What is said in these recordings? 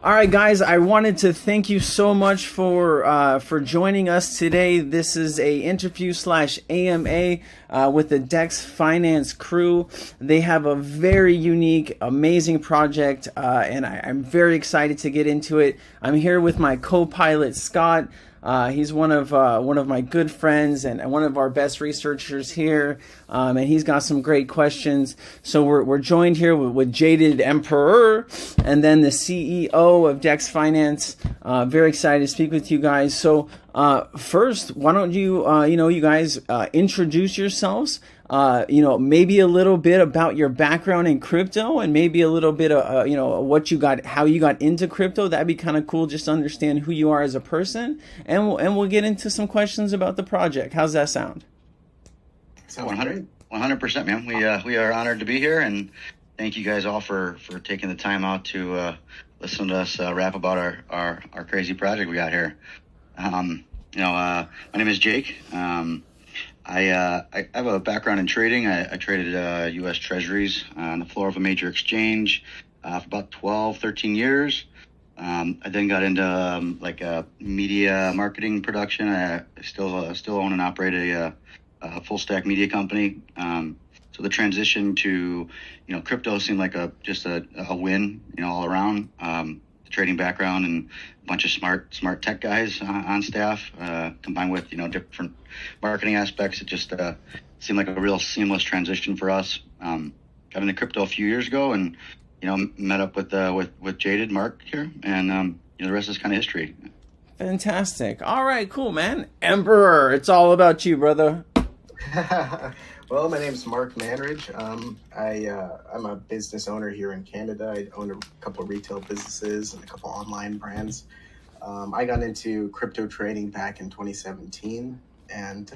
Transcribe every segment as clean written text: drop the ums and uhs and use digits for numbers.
All right, guys, I wanted to thank you so much for joining us today. This is a interview / AMA with the Dex Finance crew. They have a very unique, amazing project, and I'm very excited to get into it. I'm here with my co-pilot, Scott. He's one of my good friends and one of our best researchers here, and he's got some great questions. So we're joined here with Jaded Emperor, and then the CEO of Dex Finance. Very excited to speak with you guys. So first, why don't you guys introduce yourselves? Maybe a little bit about your background in crypto, and maybe a little bit of, what you got, how you got into crypto. That'd be kind of cool, just to understand who you are as a person, and we'll get into some questions about the project. How's that sound? Sounds 100%, man. We are honored to be here, and thank you guys all for taking the time out to listen to us rap about our crazy project we got here. My name is Jake. I have a background in trading. I traded U.S. Treasuries on the floor of a major exchange for about 12, 13 years. I then got into media marketing production. I still own and operate a full stack media company. So the transition to crypto seemed like just a win all around. The trading background and a bunch of smart tech guys on staff, combined with different marketing aspects. It just seemed like a real seamless transition for us. Got into crypto a few years ago, and met up with Jaded Mark here, and the rest is kind of history. Fantastic. All right, cool, man. Emperor, it's all about you, brother. Well, my name is Mark Manridge. I'm a business owner here in Canada. I own a couple of retail businesses and a couple online brands. I got into crypto trading back in 2017. And,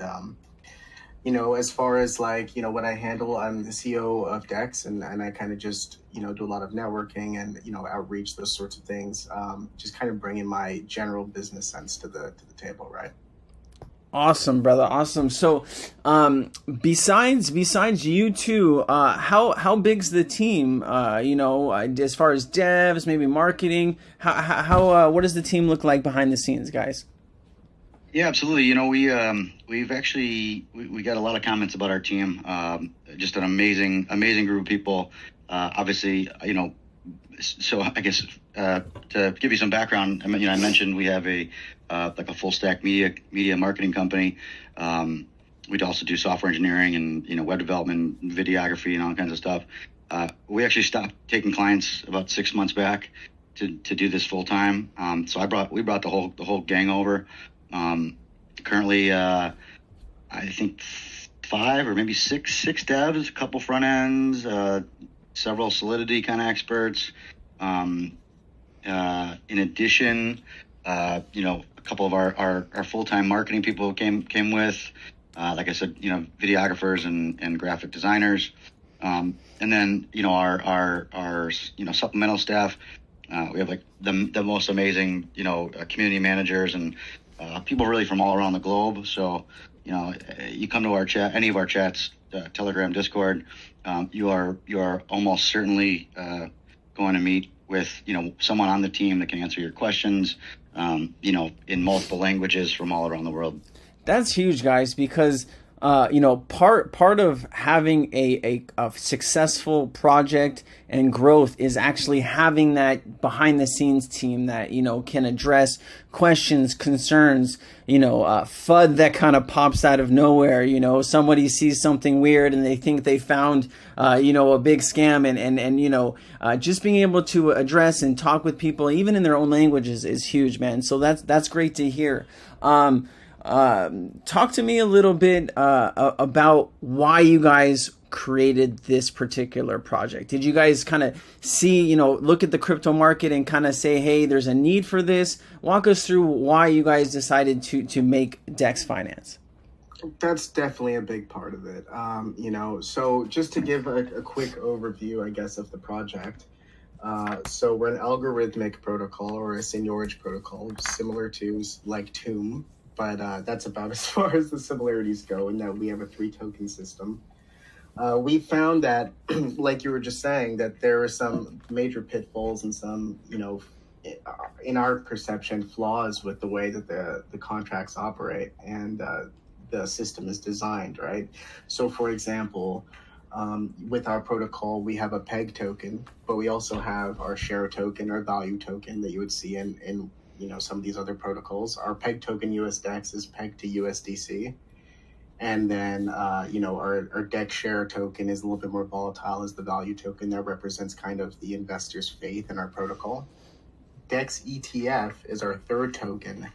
as far as what I handle, I'm the CEO of Dex, and I kind of just, do a lot of networking and, outreach, those sorts of things. Just kind of bringing my general business sense to the table, right? Awesome, brother. Awesome. So, besides you two, how big's the team? As far as devs, maybe marketing, what does the team look like behind the scenes, guys? Yeah, absolutely. We've actually we got a lot of comments about our team. Just an amazing group of people. Obviously, so I guess to give you some background, I mentioned we have a full stack media marketing company. We'd also do software engineering and web development, videography, and all kinds of stuff. We actually stopped taking clients about 6 months back to do this full time. So we brought the whole gang over. Currently, I think 5 or maybe six devs, a couple front ends, several Solidity kind of experts. In addition, a couple of our full-time marketing people came with, like I said, videographers and graphic designers. And then, our supplemental staff, we have the most amazing, community managers and people really from all around the globe. So, you come to our chat, any of our chats, Telegram, Discord, you are almost certainly going to meet with someone on the team that can answer your questions, in multiple languages from all around the world. That's huge, guys, because part of having a successful project and growth is actually having that behind the scenes team that can address questions, concerns, FUD that kind of pops out of nowhere. Somebody sees something weird and they think they found a big scam, and just being able to address and talk with people even in their own languages is huge, man. So that's great to hear. Talk to me a little bit about why you guys created this particular project. Did you guys kind of see, look at the crypto market and kind of say, hey, there's a need for this? Walk us through why you guys decided to make Dex Finance. That's definitely a big part of it. So just to give a quick overview, I guess, of the project. So we're an algorithmic protocol or a seigniorage protocol, similar to Tomb. But that's about as far as the similarities go, in that we have a 3-token system. We found that, like you were just saying, that there are some major pitfalls and some, in our perception, flaws with the way that the contracts operate and the system is designed, right? So, for example, with our protocol, we have a peg token, but we also have our share token or value token that you would see in some of these other protocols. Our peg token USDEX is pegged to USDC. And then, our Dex share token is a little bit more volatile as the value token that represents kind of the investor's faith in our protocol. Dex ETF is our third token,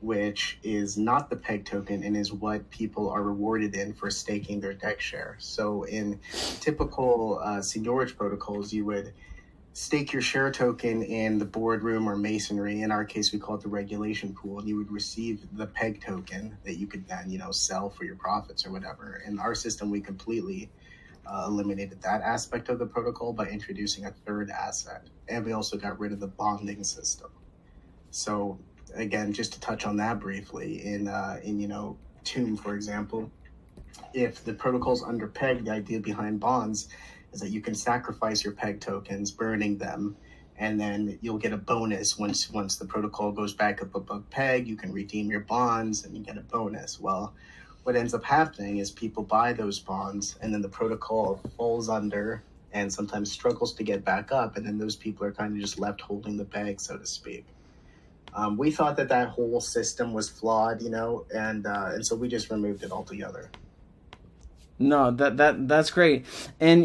which is not the peg token and is what people are rewarded in for staking their Dex share. So in typical seniorage protocols, you would stake your share token in the boardroom or masonry. In our case, we call it the regulation pool, and you would receive the peg token that you could then, sell for your profits or whatever. In our system, we completely eliminated that aspect of the protocol by introducing a third asset. And we also got rid of the bonding system. So again, just to touch on that briefly, in Tomb, for example, if the protocol's under peg, the idea behind bonds is that you can sacrifice your peg tokens, burning them, and then you'll get a bonus once the protocol goes back up above peg. You can redeem your bonds and you get a bonus. Well, what ends up happening is people buy those bonds and then the protocol falls under and sometimes struggles to get back up, and then those people are kind of just left holding the bag, so to speak. We thought that whole system was flawed, and so we just removed it altogether. No, that's great. And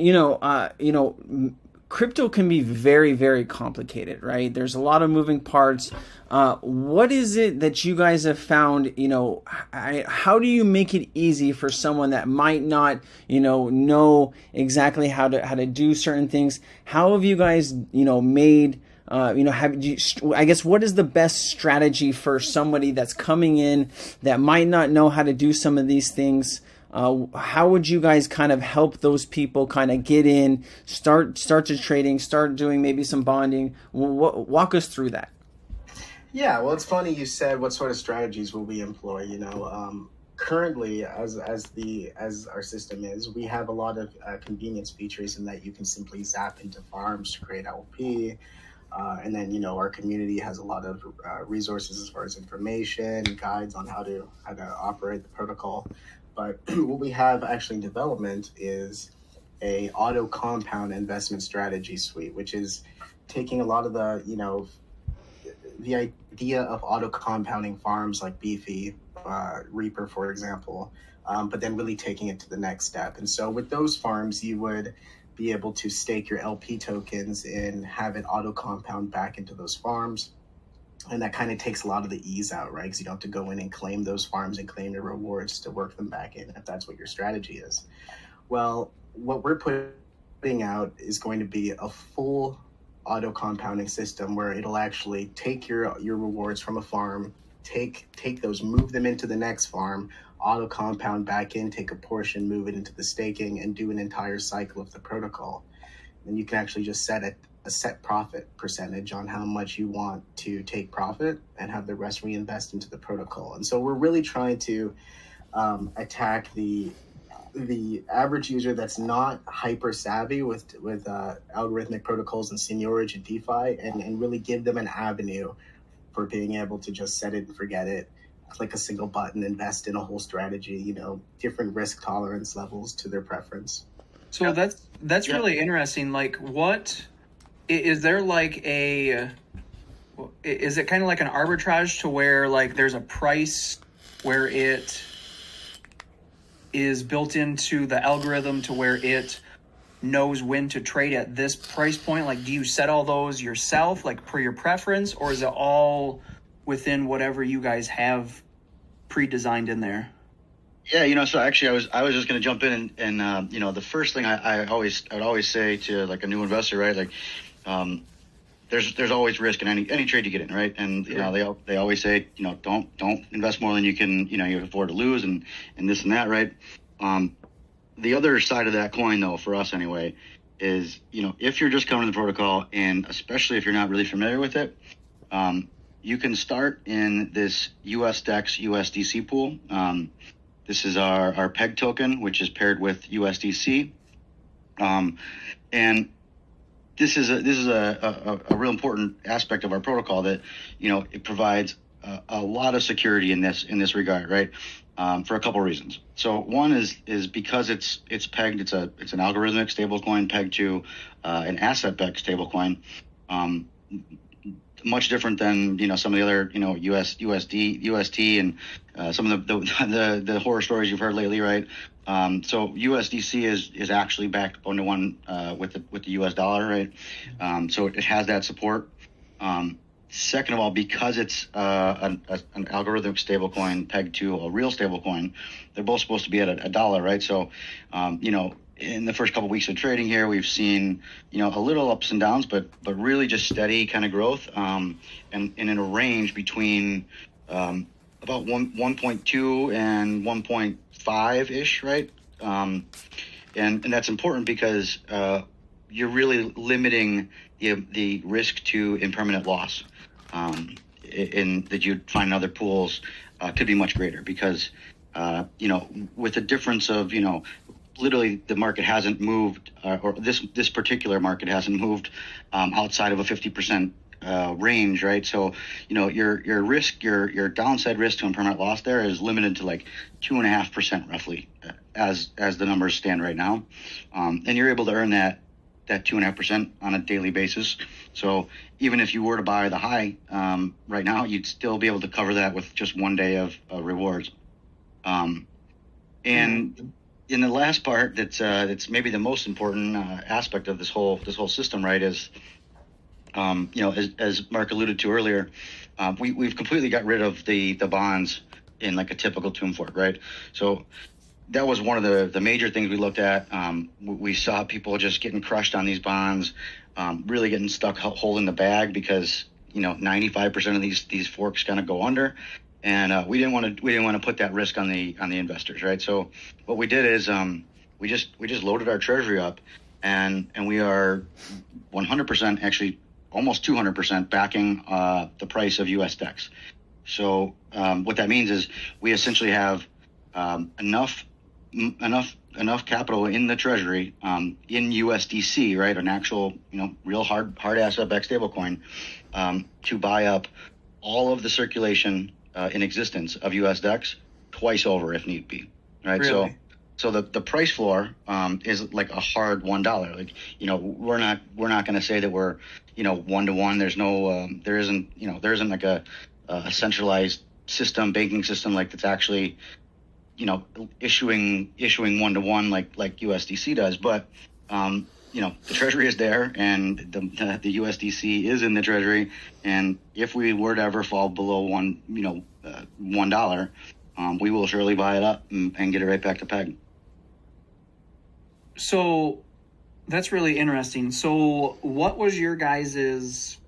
crypto can be very, very complicated, right? There's a lot of moving parts. What is it that you guys have found, how do you make it easy for someone that might not, know exactly how to do certain things? How have you guys, made, I guess, what is the best strategy for somebody that's coming in that might not know how to do some of these things? How would you guys kind of help those people kind of get in, start to trading, start doing maybe some bonding? Walk us through that. Yeah, well, it's funny you said what sort of strategies will we employ. Currently, as our system is, we have a lot of convenience features in that you can simply zap into farms to create LP. And then, our community has a lot of resources as far as information, guides on how to operate the protocol. But what we have actually in development is a auto compound investment strategy suite, which is taking a lot of the idea of auto compounding farms like Beefy, Reaper, for example, but then really taking it to the next step. And so with those farms, you would be able to stake your LP tokens and have it auto compound back into those farms. And that kind of takes a lot of the ease out, right? Because you don't have to go in and claim those farms and claim your rewards to work them back in if that's what your strategy is. Well, what we're putting out is going to be a full auto compounding system where it'll actually take your rewards from a farm, take those, move them into the next farm, auto compound back in, take a portion, move it into the staking, and do an entire cycle of the protocol. And you can actually just set a set profit percentage on how much you want to take profit and have the rest reinvest into the protocol. And so we're really trying to attack the average user that's not hyper savvy with algorithmic protocols and seniorage and DeFi, and really give them an avenue for being able to just set it and forget it, click a single button, invest in a whole strategy, different risk tolerance levels to their preference. So that's really interesting. Like, what is there, like is it kind of like an arbitrage to where like there's a price where it is built into the algorithm to where it knows when to trade at this price point? Like, do you set all those yourself, like per your preference, or is it all within whatever you guys have pre-designed in there? Yeah, so actually I was just going to jump in and the first thing I'd always say to like a new investor, right? Like, there's always risk in any trade you get in, right? And they always say, don't invest more than you can, you afford to lose, and this and that, right? The other side of that coin, though, for us anyway, is, if you're just coming to the protocol, and especially if you're not really familiar with it, you can start in this USDEX USDC pool. This is our peg token, which is paired with USDC. And this is a real important aspect of our protocol that, it provides a lot of security in this regard, right? For a couple reasons. So one is because it's pegged, it's an algorithmic stablecoin pegged to an asset-backed stablecoin, much different than some of the other UST and some of the horror stories you've heard lately, right? So USDC is actually backed 1-to-1 with the US dollar, right? So it has that support. Second of all, because it's an algorithmic stablecoin pegged to a real stablecoin, they're both supposed to be at a dollar, right? So, in the first couple of weeks of trading here, we've seen, a little ups and downs, but really just steady kind of growth, and in a range between about 1.2 and 1.5 ish, right? And that's important because you're really limiting the risk to impermanent loss. In that you'd find in other pools could be much greater because with the difference of literally the market hasn't moved or this particular market hasn't moved outside of a 50% range, right? So your risk, your downside risk to impermanent loss there is limited to like 2.5% roughly as the numbers stand right now, and you're able to earn that 2.5% on a daily basis. So even if you were to buy the high right now, you'd still be able to cover that with just one day of rewards. And in the last part, that's maybe the most important aspect of this whole system, right? Is as Mark alluded to earlier, we've completely got rid of the bonds in like a typical tomb fork, right? So that was one of the major things we looked at. We saw people just getting crushed on these bonds, really getting stuck holding the bag because 95% of these forks kind of go under, and we didn't want to put that risk on the investors, right? So what we did is we just loaded our treasury up, and we are 100%, actually almost 200% backing the price of US Dex. So what that means is we essentially have enough capital in the treasury in USDC, right, an actual real hard asset-backed stablecoin, to buy up all of the circulation in existence of US Dex twice over if need be, right? Really? So the price floor is like a hard $1. Like we're not going to say that we're 1-to-1. There's no there isn't like a centralized banking system like that's actually issuing 1-to-1 like USDC does, but the treasury is there, and the USDC is in the treasury, and if we were to ever fall below $1, we will surely buy it up and get it right back to peg. So that's really interesting. So what was your guys's?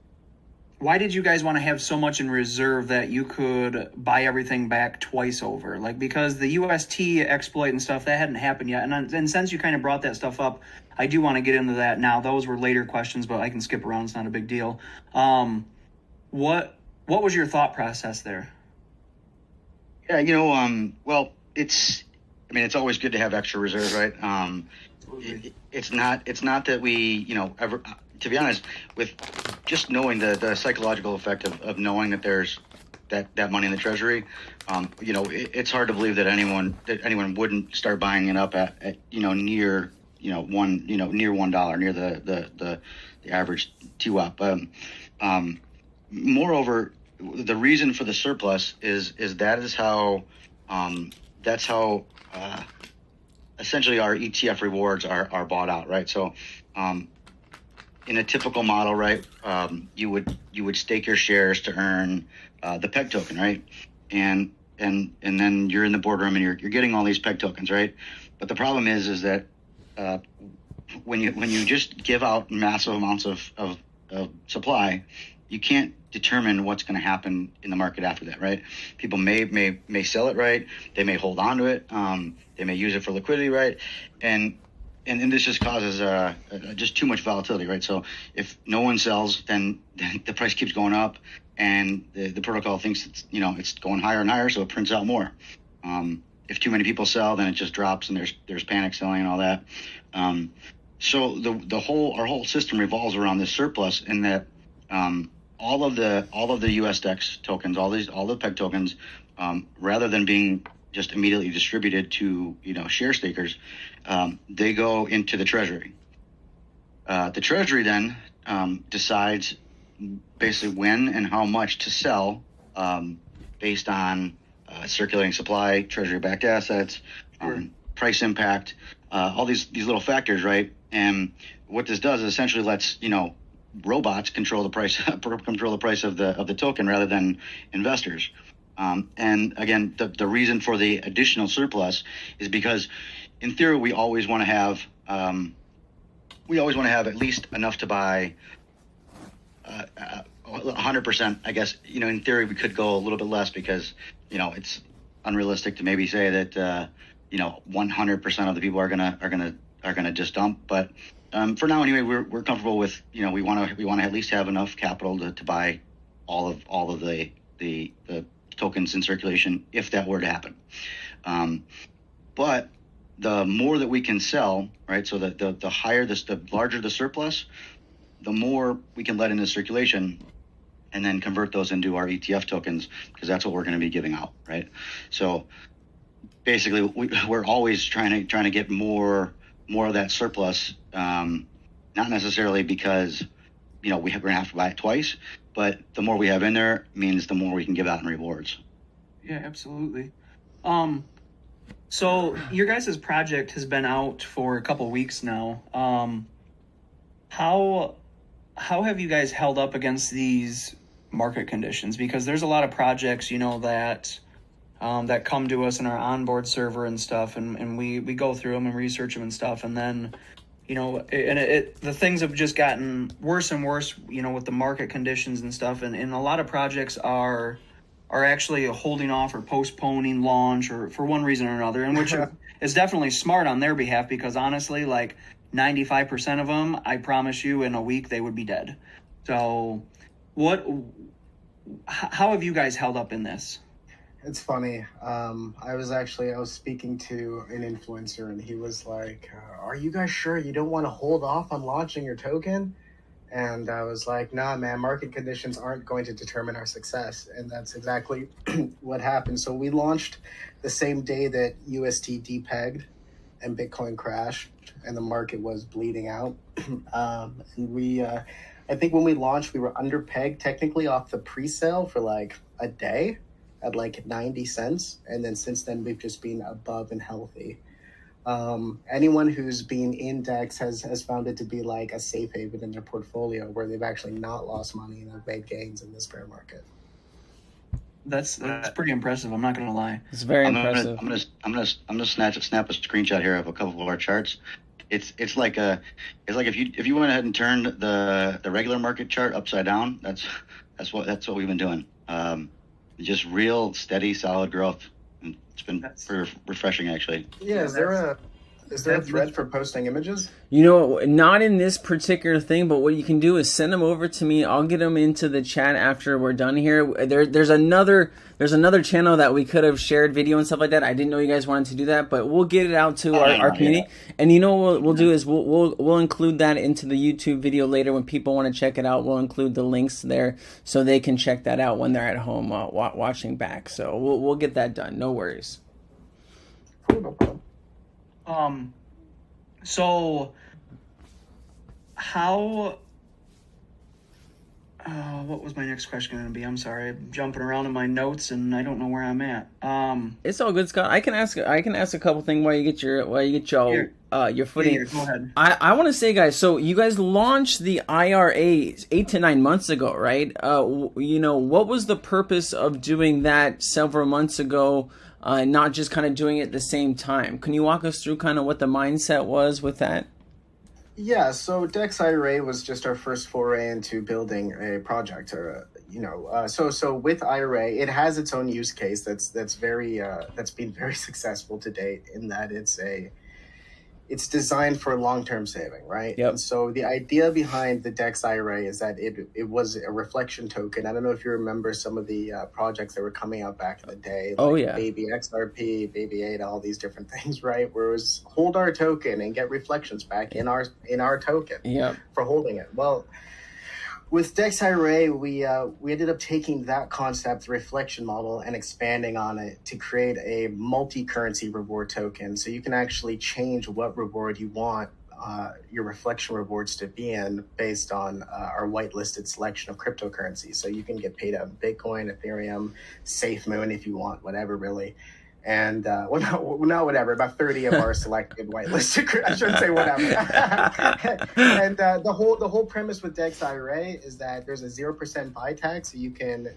Why did you guys want to have so much in reserve that you could buy everything back twice over? Like, because the UST exploit and stuff, that hadn't happened yet. And since you kind of brought that stuff up, I do want to get into that now. Those were later questions, but I can skip around. It's not a big deal. What was your thought process there? Yeah, well, it's always good to have extra reserve, right? It's not that we, ever, to be honest, with just knowing the psychological effect of knowing that there's that money in the treasury, it's hard to believe that anyone wouldn't start buying it up at near near $1, near the average TWAP. Moreover, the reason for the surplus is how essentially our ETF rewards are bought out, right? So in a typical model, right, you would stake your shares to earn the peg token, right? And then you're in the boardroom and you're getting all these peg tokens, right? But the problem is that when you just give out massive amounts of supply, you can't determine what's going to happen in the market after that, right? People may sell it, right? They may hold on to it. They may use it for liquidity, right? And this just causes just too much volatility, right? So if no one sells, then the price keeps going up, and the protocol thinks it's going higher and higher, so it prints out more. If too many people sell, then it just drops, and there's panic selling and all that. So our whole system revolves around this surplus, in that all of the US Dex tokens, all the PEG tokens, rather than being just immediately distributed to share stakers, they go into the Treasury. The Treasury then decides basically when and how much to sell, based on circulating supply, Treasury-backed assets, price impact, all these little factors, right? And what this does is essentially lets robots control the price of the token rather than investors. And again, the reason for the additional surplus is because, in theory, we always want to have at least enough to buy 100%. I guess in theory we could go a little bit less, because it's unrealistic to maybe say that 100% of the people are gonna just dump. But for now, anyway, we're comfortable with we want to at least have enough capital to buy all of the tokens in circulation, if that were to happen. But the more that we can sell, right? So the larger the surplus, the more we can let into circulation, and then convert those into our ETF tokens, because that's what we're going to be giving out, right? So basically, we're always trying to get more of that surplus, not necessarily because we're going to have to buy it twice, but the more we have in there means the more we can give out in rewards. Yeah, absolutely. So your guys' project has been out for a couple weeks now. How have you guys held up against these market conditions? Because there's a lot of projects, that come to us in our onboard server and stuff, and we go through them and research them and stuff, and then the things have just gotten worse and worse, with the market conditions and stuff, and a lot of projects are actually holding off or postponing launch, or for one reason or another, and which is definitely smart on their behalf, because honestly, like 95% of them, I promise you, in a week they would be dead. So how have you guys held up in this? It's funny. I was speaking to an influencer, and he was like, are you guys sure you don't want to hold off on launching your token? And I was like, nah, man, market conditions aren't going to determine our success. And that's exactly what happened. So we launched the same day that UST depegged and Bitcoin crashed and the market was bleeding out. And I think when we launched, we were underpegged technically off the pre-sale for like a day at like 90 cents. And then since then, we've just been above and healthy. Anyone who's been in Dex has found it to be like a safe haven in their portfolio, where they've actually not lost money and have made gains in this bear market. That's pretty impressive. I'm not gonna lie. It's very impressive. I'm gonna snap a screenshot here of a couple of our charts. It's like if you went ahead and turned the regular market chart upside down, that's what we've been doing. Just real steady, solid growth. It's been pretty refreshing, actually. Yeah, is there a thread for posting images? Not in this particular thing, but what you can do is send them over to me. I'll get them into the chat after we're done here. There's another channel that we could have shared video and stuff like that. I didn't know you guys wanted to do that, but we'll get it out to our community. Yeah. And what we'll do is we'll include that into the YouTube video later when people want to check it out. We'll include the links there so they can check that out when they're at home watching back. So we'll get that done. No worries. So how, what was my next question going to be? I'm sorry, I'm jumping around in my notes and I don't know where I'm at. It's all good, Scott. I can ask a couple things while you get your footing. Here, go ahead. I want to say, guys, so you guys launched the IRA 8 to 9 months ago, right? What was the purpose of doing that several months ago? Not just kind of doing it at the same time. Can you walk us through kind of what the mindset was with that? Yeah, so Dex IRA was just our first foray into building a project. So with IRA, it has its own use case that's been very successful to date, in that it's designed for long-term saving, right? Yep. And so the idea behind the Dex IRA is that it was a reflection token. I don't know if you remember some of the projects that were coming out back in the day, Oh, like yeah. Baby XRP, Baby 8, all these different things, right? Where it was hold our token and get reflections back in our token Yep. for holding it. Well, with Dex IRA, we ended up taking that concept, the reflection model, and expanding on it to create a multi-currency reward token. So you can actually change what reward you want your reflection rewards to be in based on our whitelisted selection of cryptocurrencies. So you can get paid out in Bitcoin, Ethereum, SafeMoon if you want, whatever really. And not whatever, about 30 of our selected whitelisted. I shouldn't say whatever. And the whole premise with Dex IRA is that there's a 0% buy tax, so you can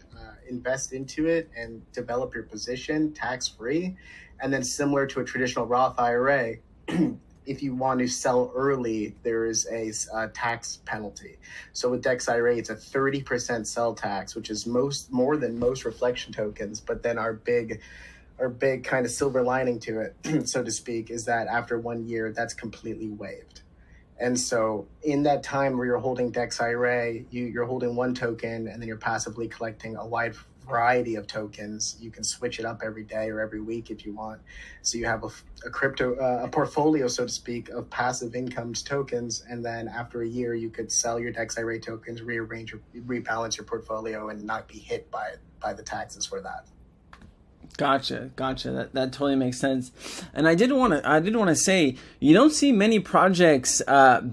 invest into it and develop your position tax free. And then similar to a traditional Roth IRA, if you want to sell early, there is a tax penalty. So with Dex IRA, it's a 30% sell tax, which is more than most reflection tokens. But then our big kind of silver lining to it, so to speak, is that after 1 year, that's completely waived. And so in that time where you're holding Dex IRA, you're holding one token and then you're passively collecting a wide variety of tokens. You can switch it up every day or every week if you want. So you have a portfolio, so to speak, of passive income tokens. And then after a year, you could sell your Dex IRA tokens, rebalance your portfolio and not be hit by the taxes for that. Gotcha. That totally makes sense. And I did want to say, you don't see many projects,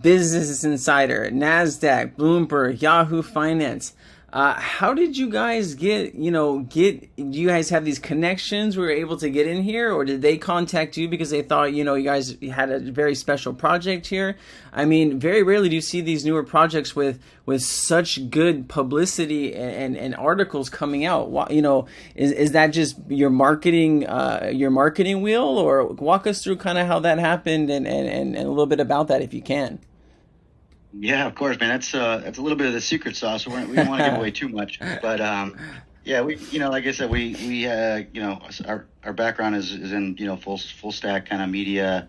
Business Insider, NASDAQ, Bloomberg, Yahoo Finance. How did you guys do you guys have these connections where you're able to get in here, or did they contact you because they thought, you guys had a very special project here? I mean, very rarely do you see these newer projects with such good publicity and articles coming out. Is that just your marketing wheel, or walk us through kind of how that happened and a little bit about that if you can. Yeah, of course, man. That's a little bit of the secret sauce. We don't want to give away too much, but yeah, we like I said, we our background is in full stack kind of media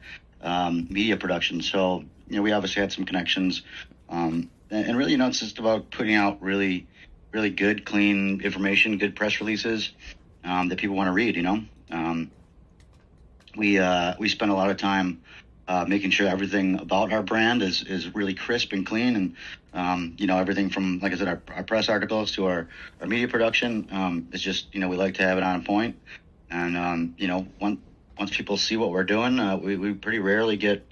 production. So we obviously had some connections, and really it's just about putting out really good, clean information, good press releases that people want to read. We spend a lot of time making sure everything about our brand is really crisp and clean, and everything from, like I said, our press articles to our media production. It's just we like to have it on point, and once people see what we're doing, we pretty rarely get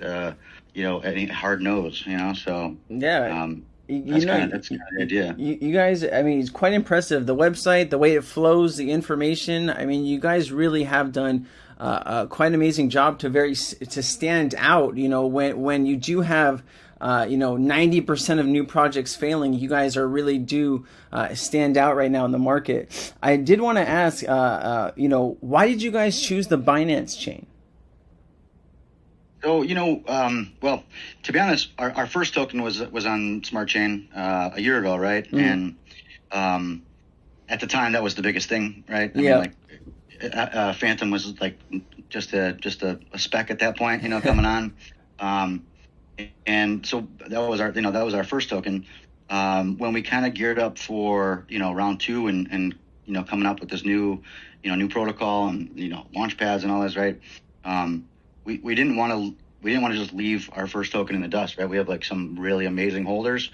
any hard no's. So yeah. That's kind of the idea. You guys, I mean, it's quite impressive. The website, the way it flows, the information. I mean, you guys really have done quite an amazing job to stand out. When you do have 90% of new projects failing, you guys really do stand out right now in the market. I did want to ask, why did you guys choose the Binance chain? So, well, to be honest, our first token was on Smart Chain a year ago, right? Mm-hmm. And at the time, that was the biggest thing, right? I mean, Phantom was like just a speck at that point, coming on. And so that was our first token. When we kind of geared up for round two and coming up with this new protocol and launch pads and all this, right? We didn't want to just leave our first token in the dust, right? We have like some really amazing holders,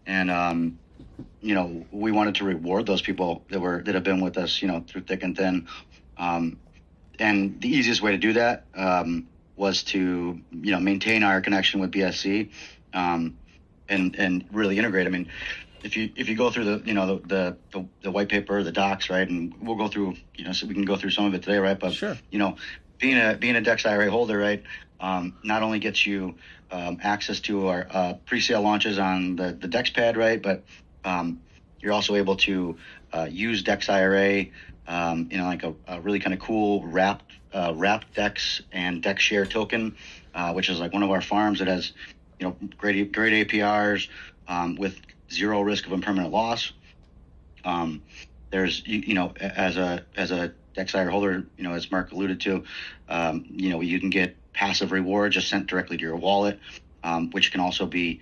and we wanted to reward those people that have been with us, through thick and thin. And the easiest way to do that was to maintain our connection with BSC, and really integrate. I mean, if you go through the white paper, the docs, right, and we'll go through so we can go through some of it today, right? But sure. Being a Dex IRA holder, right, not only gets you access to our pre-sale launches on the Dex Pad, right, but you're also able to use Dex IRA like a really kind of cool wrapped Dex and Dex Share token, which is like one of our farms that has great APRs with zero risk of impermanent loss. There's as a Dex IRA holder, as Mark alluded to, you can get passive reward just sent directly to your wallet, which can also be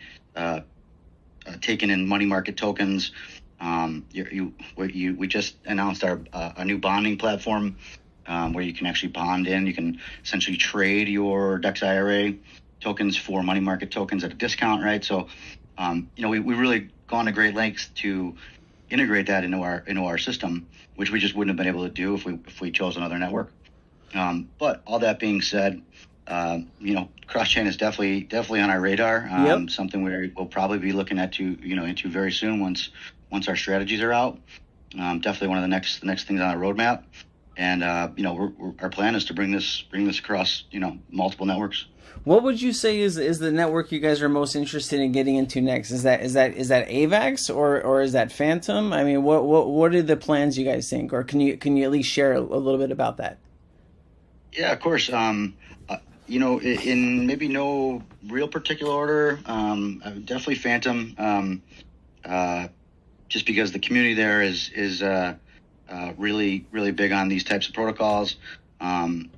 taken in money market tokens. We just announced a new bonding platform where you can actually bond in. You can essentially trade your Dex IRA tokens for money market tokens at a discount, right? So, we really gone to great lengths to integrate that into our system, which we just wouldn't have been able to do if we chose another network. But all that being said, cross chain is definitely on our radar. Yep. Something we'll probably be looking into very soon once our strategies are out. Definitely one of the next things on our roadmap. And our plan is to bring this across multiple networks. What would you say is the network you guys are most interested in getting into next? Is that AVAX or is that Phantom? I mean, what are the plans you guys think, or can you at least share a little bit about that? Yeah, of course. In maybe no real particular order, definitely Phantom. Just because the community there is really big on these types of protocols.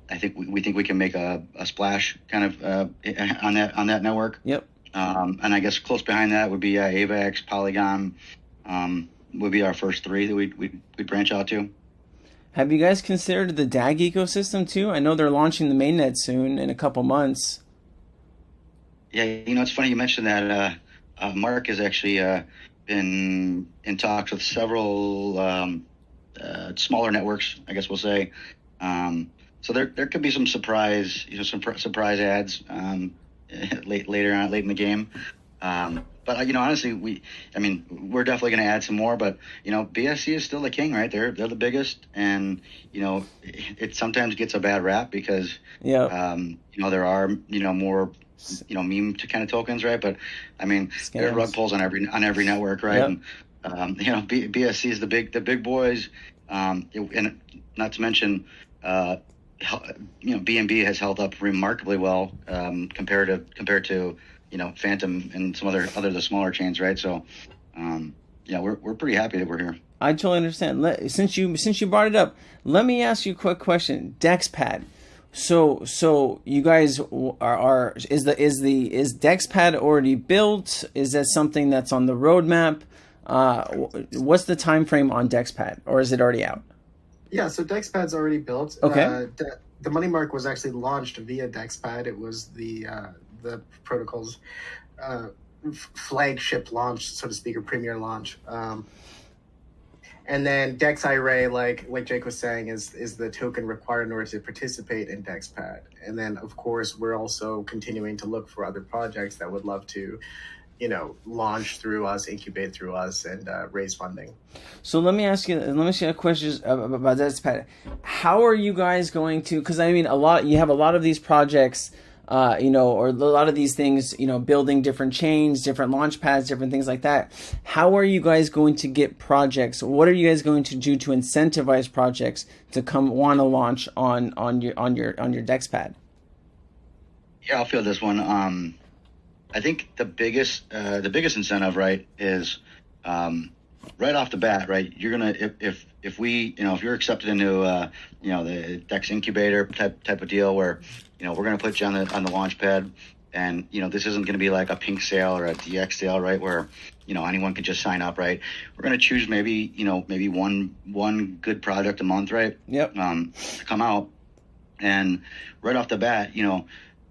I think we think we can make a splash kind of on that network. Yep. And I guess close behind that would be AVAX, Polygon, would be our first three that we'd branch out to. Have you guys considered the DAG ecosystem too? I know they're launching the mainnet soon in a couple months. Yeah, it's funny you mentioned that. Mark has actually been in talks with several smaller networks, I guess we'll say. So there could be some surprise ads late in the game. But honestly, we're definitely going to add some more. But BSC is still the king, right? They're the biggest, and it sometimes gets a bad rap because there are more meme to kind of tokens, right? But there are rug pulls on every network, right? Yep. And BSC is the big boys, and not to mention BNB has held up remarkably well compared to Phantom and some other the smaller chains, right? So we're pretty happy that we're here. I totally understand. Since you brought it up, let me ask you a quick question. Dex Pad. So you guys is Dex Pad already built? Is that something that's on the roadmap? What's the time frame on Dex Pad, or is it already out? Yeah, so Dex Pad's already built. Okay. The Money Market was actually launched via Dex Pad. It was the protocol's flagship launch, so to speak, or premier launch. And then Dex IRA, like Jake was saying, is the token required in order to participate in Dex Pad. And then, of course, we're also continuing to look for other projects that would love to, launch through us, incubate through us, and raise funding. So let me ask you a question about Dex Pad. How are you guys going to? Because you have a lot of these projects. Or a lot of these things, building different chains, different launch pads, different things like that. How are you guys going to get projects? What are you guys going to do to incentivize projects to want to launch on your Dex Pad? Yeah, I'll field this one. I think the biggest incentive, right, is right off the bat, right. You're gonna if you're accepted into the Dex incubator type of deal where we're going to put you on the launch pad, and this isn't going to be like a pink sale or a DX sale, right, where anyone can just sign up, right? We're going to choose maybe one good product a month, right? Yep. To come out, and right off the bat,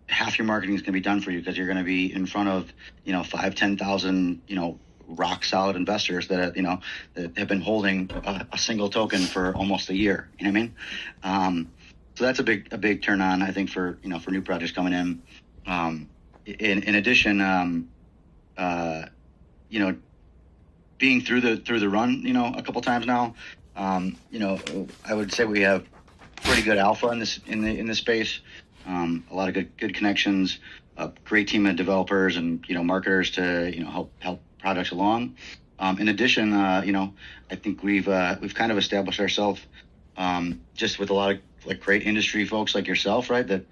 half your marketing is going to be done for you because you're going to be in front of 5,000-10,000 rock solid investors that have been holding a single token for almost a year. You know what I mean? So that's a big turn on, I think, for new projects coming in. In addition, being through the run, a couple times now, I would say we have pretty good alpha in this space. A lot of good connections, a great team of developers and marketers to help projects along. In addition, I think we've kind of established ourselves just with a lot of great industry folks like yourself, right? That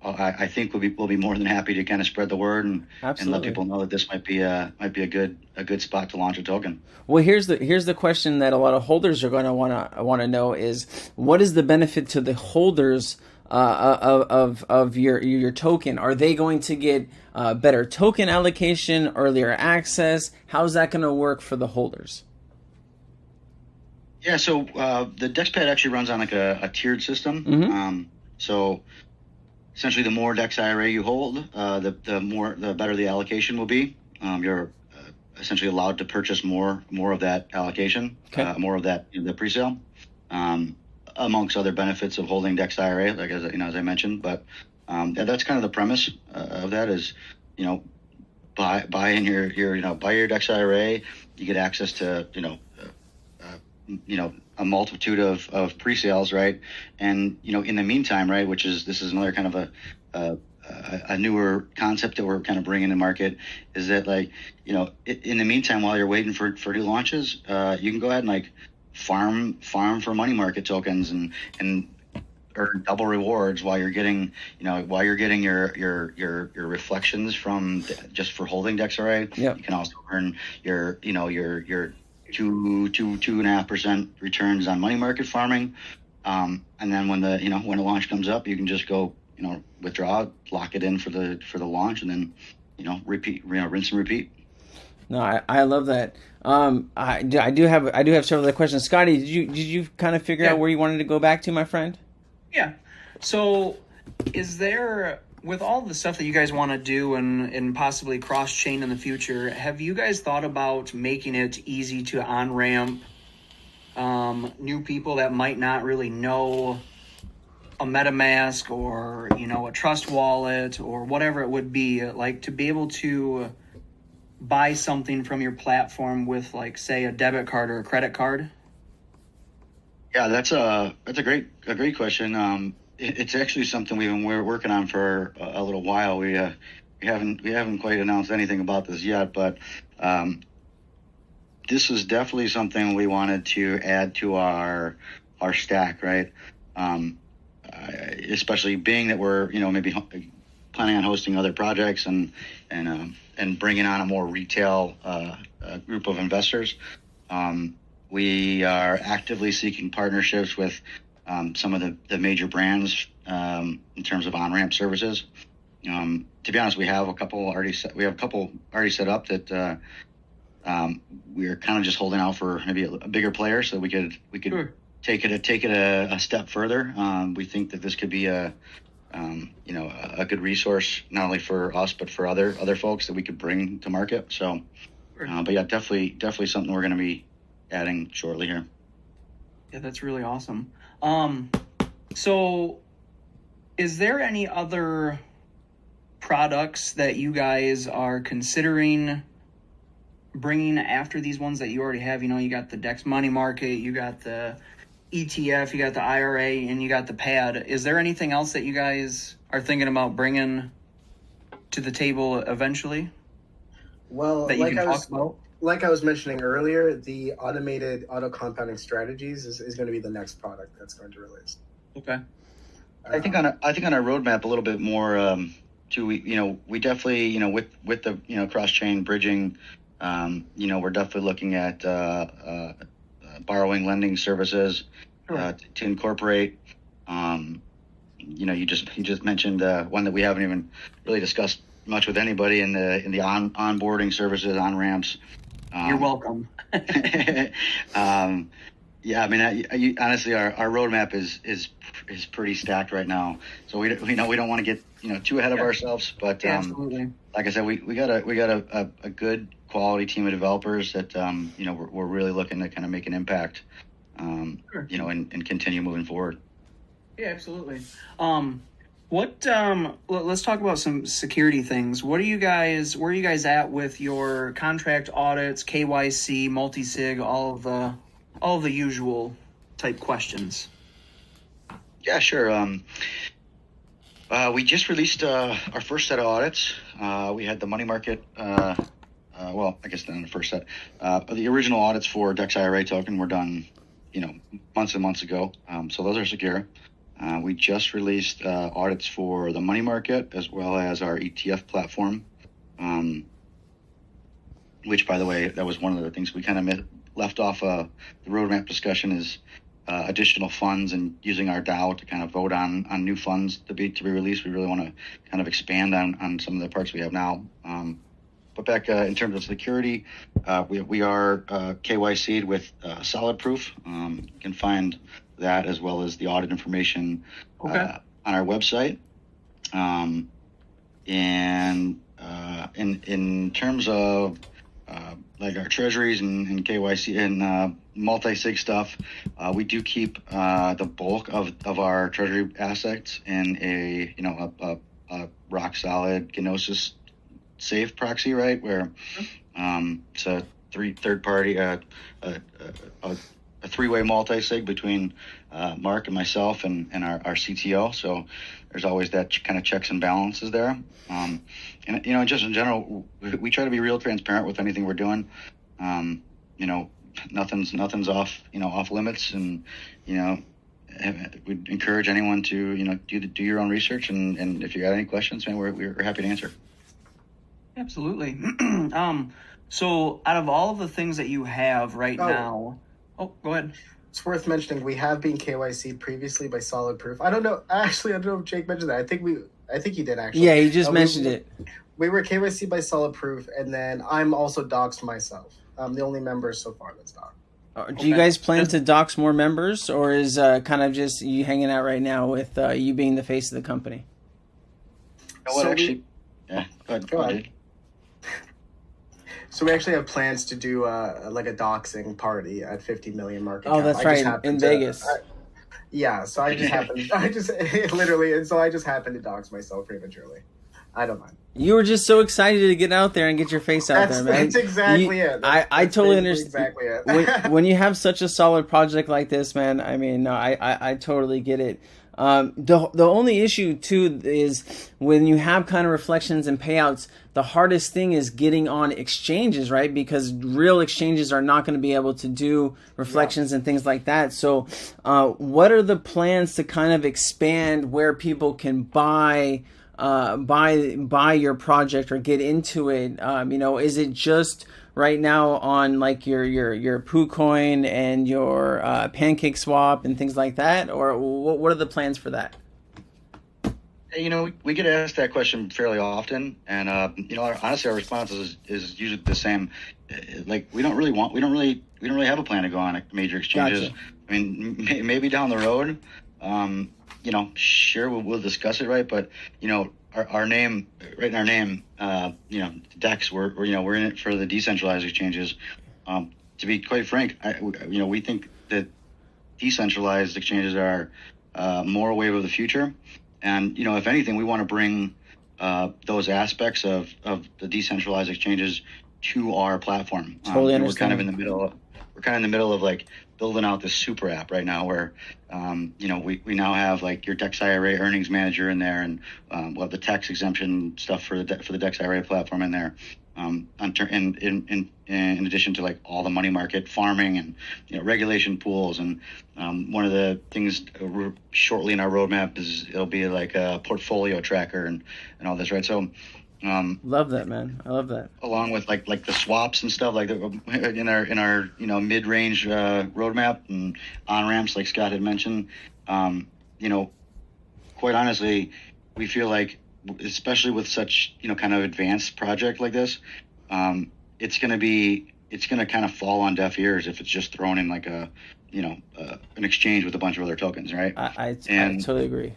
I think we'll be more than happy to kind of spread the word and let people know that this might be a good spot to launch a token. Well, here's the question that a lot of holders are going to want to know is, what is the benefit to the holders of your token? Are they going to get better token allocation, earlier access? How's that going to work for the holders? Yeah, so the Dex Pad actually runs on like a tiered system. So essentially, the more Dex IRA you hold, the better the allocation will be. You're essentially allowed to purchase more of that allocation, more of that the presale, amongst other benefits of holding Dex IRA, like as I mentioned. But that's kind of the premise of that is, buy in your Dex IRA, you get access to a multitude of pre-sales, right? And in the meantime, right, this is another kind of a newer concept that we're kind of bringing to market, is that in the meantime, while you're waiting for new launches, you can go ahead and farm for money market tokens and earn double rewards while you're getting your reflections from just for holding Dex IRA. Yep. You can also earn your 2.5% returns on money market farming, and then when the launch comes up, you can just go withdraw, lock it in for the launch, and then repeat, rinse and repeat. No, I love that. I do have several other questions. Scotty, did you kind of figure out where you wanted to go back to, my friend? Yeah. So, is there, with all the stuff that you guys want to do and possibly cross-chain in the future, have you guys thought about making it easy to on-ramp new people that might not really know a MetaMask or, a Trust Wallet or whatever it would be, to be able to buy something from your platform with, say, a debit card or a credit card? Yeah, that's a great question. It's actually something we're working on for a little while. We haven't quite announced anything about this yet, but this is definitely something we wanted to add to our stack, right? Especially being that we're maybe planning on hosting other projects and bringing on a more retail group of investors. We are actively seeking partnerships with some of the major brands in terms of on-ramp services. To be honest, we have a couple already set up that we are kind of just holding out for maybe a bigger player so we could sure. take it a step further. We think that this could be a good resource not only for us but for other folks that we could bring to market. So, but yeah, definitely something we're going to be adding shortly here. Yeah, that's really awesome. So is there any other products that you guys are considering bringing after these ones that you already have? You got the Dex Money Market, you got the ETF, you got the IRA, and you got the Pad. Is there anything else that you guys are thinking about bringing to the table eventually? Well, that you can talk about? Like I was mentioning earlier, the automated auto compounding strategies is going to be the next product that's going to release. Okay. I think on our roadmap a little bit more we definitely with the cross chain bridging, we're definitely looking at borrowing lending services to incorporate. You just mentioned one that we haven't even really discussed much with anybody in the onboarding services, on ramps. You're welcome. Yeah, I mean, honestly, our roadmap is pretty stacked right now. So we don't want to get too ahead of ourselves, but absolutely. Like I said, we got a good quality team of developers that we're really looking to kind of make an impact, and continue moving forward. Yeah, absolutely. Let's talk about some security things. Where are you guys at with your contract audits, KYC, multi-sig, all of the usual type questions? Yeah, sure. We just released our first set of audits. We had the money market, well, I guess not the first set. The original audits for Dex IRA token were done, months and months ago. So those are secure. We just released audits for the money market as well as our ETF platform, which, by the way, that was one of the things we kind of left off the roadmap discussion is additional funds and using our DAO to kind of vote on new funds to be released. We really want to kind of expand on some of the parks we have now. But back in terms of security, we are KYC'd with Solid Proof. You can find that as well as the audit information on our website. And in terms of like our treasuries and KYC and multi-sig stuff, we do keep the bulk of our treasury assets in a rock solid Gnosis safe proxy, right? Where it's a third party, a three-way multi-sig between Mark and myself and our CTO. So there's always that kind of checks and balances there. And just in general, we try to be real transparent with anything we're doing. Nothing's off limits, and we'd encourage anyone to do your own research, and if you got any questions, man, we're happy to answer. Absolutely. So out of all of the things that you have right now, go ahead. It's worth mentioning we have been KYC'd previously by Solid Proof. I don't know if Jake mentioned that. I think he did actually. Yeah, he just mentioned it. We were KYC'd by Solid Proof, and then I'm also doxed myself. I'm the only member so far that's doxed. Do you guys plan to dox more members, or is kind of just you hanging out right now with you being the face of the company? Go ahead. So we actually have plans to do like a doxing party at 50 million market cap. Oh, that's right, in Vegas. So I just happened. I just happened to dox myself prematurely. I don't mind. You were just so excited to get out there and get your face out there, man. That's exactly it. I totally understand. Exactly it. when you have such a solid project like this, man, I mean, no, I totally get it. The only issue too is when you have kind of reflections and payouts, the hardest thing is getting on exchanges, right? Because real exchanges are not going to be able to do reflections and things like that. So what are the plans to kind of expand where people can buy your project or get into it? Is it just right now on like your PooCoin and your Pancake Swap and things like that, or what are the plans for that? We get asked that question fairly often, and honestly, our response is usually the same. Like we don't really have a plan to go on major exchanges. Gotcha. I mean, maybe down the road, sure, we'll discuss it, right? But our name, right in our name, Dex, we're in it for the decentralized exchanges. To be quite frank, we think that decentralized exchanges are more a wave of the future. And, if anything, we want to bring those aspects of the decentralized exchanges to our platform. Totally understand. We're kind of in the middle of like building out this super app right now where, we now have like your Dex IRA earnings manager in there, and we'll have the tax exemption stuff for the Dex IRA platform in there. In addition to like all the money market farming and regulation pools, and one of the things shortly in our roadmap is it'll be like a portfolio tracker and all this, right? So love that, man. I love that. Along with like the swaps and stuff like in our mid-range roadmap and on ramps like Scott had mentioned. Quite honestly, we feel like, especially with such kind of advanced project like this, it's going to kind of fall on deaf ears if it's just thrown in like an exchange with a bunch of other tokens, right? I totally agree.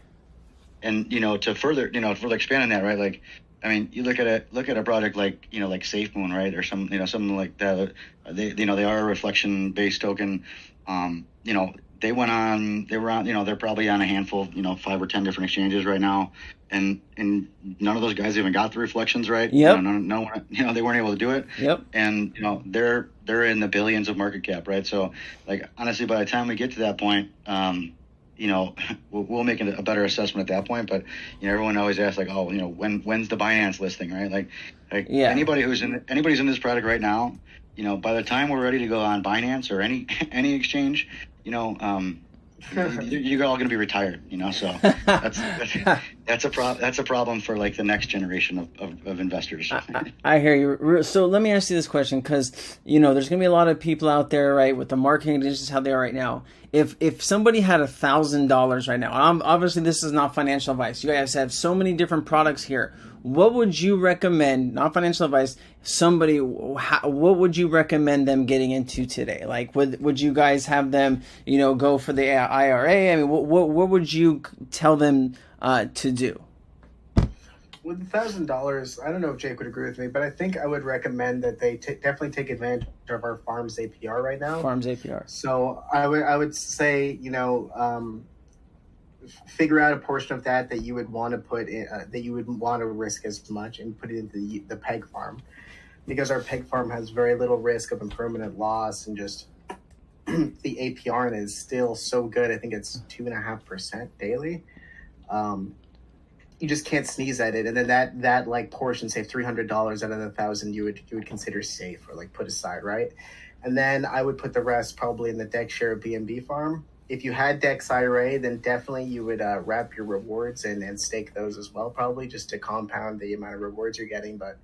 And to further expand on that, right? Like, I mean, you look at a project like like SafeMoon, right, or something like that. They are a reflection based token. They were on, they're probably on a handful, 5 or 10 different exchanges right now. And none of those guys even got the reflections right. Yep. They weren't able to do it. Yep. And, they're in the billions of market cap, right? So like, honestly, by the time we get to that point, we'll make a better assessment at that point. But, everyone always asks like, when's the Binance listing, right? Like anybody's in this product right now, by the time we're ready to go on Binance or any exchange, you're all going to be retired, so that's a problem for like the next generation of investors. I hear you. So let me ask you this question, because there's going to be a lot of people out there, right, with the marketing conditions how they are right now. If somebody had $1,000 right now, obviously this is not financial advice. You guys have so many different products here. What would you recommend? Not financial advice. What would you recommend them getting into today? Like, would you guys have them, go for the IRA? I mean, what would you tell them to do? With $1,000, I don't know if Jake would agree with me, but I think I would recommend that they definitely take advantage of our Farms APR right now. Farms APR. So I would say, figure out a portion of that you would want to put in, that you would want to risk as much, and put it into the PEG farm, because our PEG farm has very little risk of impermanent loss, and just the APR is still so good. I think it's 2.5% daily. You just can't sneeze at it, and then that like portion, say $300 out of the $1,000, you would consider safe or like put aside, right? And then I would put the rest probably in the Dex Share BNB farm. If you had Dex IRA, then definitely you would wrap your rewards and stake those as well, probably just to compound the amount of rewards you're getting. But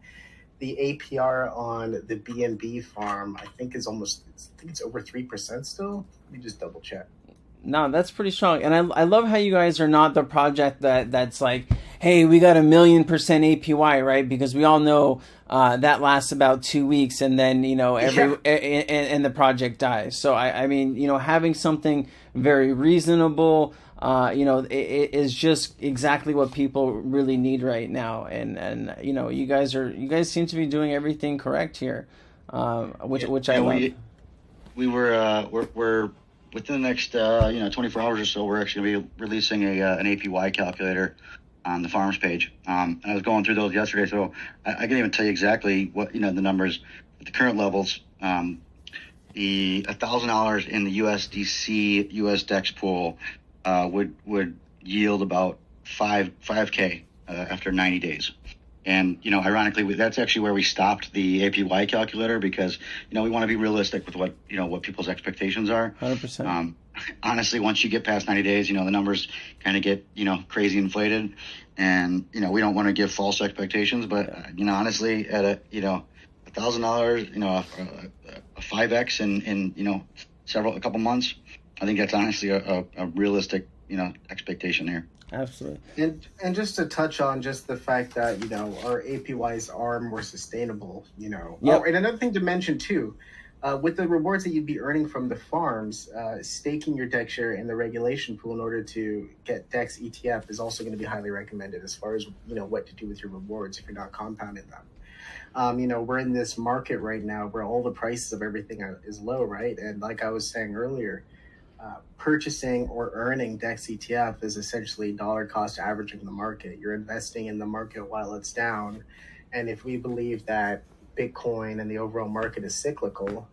the APR on the BNB farm, I think it's over 3% still. Let me just double check. No, that's pretty strong. And I love how you guys are not the project that's like, hey, we got 1,000,000% APY, right? Because we all know that lasts about 2 weeks, and then, and the project dies. So, I mean, having something very reasonable, it is just exactly what people really need right now. And you guys seem to be doing everything correct here, which I love. We're within the next 24 hours or so, we're actually going to be releasing an APY calculator on the farms page. I was going through those yesterday, so I can even tell you exactly what the numbers at the current levels. The $1,000 in the USDC US Dex pool would yield about 5K after 90 days. And, ironically, that's actually where we stopped the APY calculator, because, we want to be realistic with what people's expectations are. 100%. Honestly, once you get past 90 days, the numbers kind of get, crazy inflated, and, we don't want to give false expectations, but, honestly, at $1,000, a 5X in a couple months, I think that's honestly a realistic, expectation here. Absolutely. And just to touch on just the fact that, our APYs are more sustainable, Yep. Oh, and another thing to mention too, with the rewards that you'd be earning from the farms, staking your Dex share in the regulation pool in order to get Dex ETF is also going to be highly recommended as far as, what to do with your rewards if you're not compounding them. We're in this market right now where all the prices of everything is low, right? And like I was saying earlier, purchasing or earning Dex ETF is essentially dollar cost averaging the market. You're investing in the market while it's down. And if we believe that Bitcoin and the overall market is cyclical,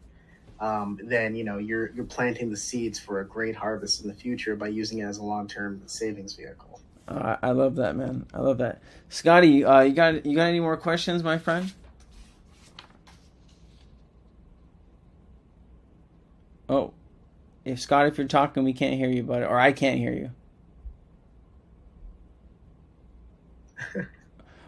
then, you're planting the seeds for a great harvest in the future by using it as a long-term savings vehicle. I love that, man. I love that. Scotty, you got any more questions, my friend? Oh. Scott, if you're talking, we can't hear you, buddy, or I can't hear you.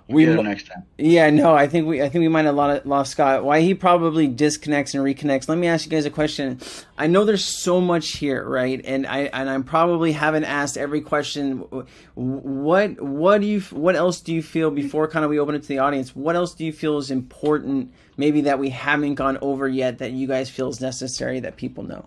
Next time. Yeah, no, I think we might have lost Scott. Why he probably disconnects and reconnects. Let me ask you guys a question. I know there's so much here, right? And I probably haven't asked every question. What else do you feel, before kind of we open it to the audience? What else do you feel is important, maybe that we haven't gone over yet, that you guys feel is necessary that people know?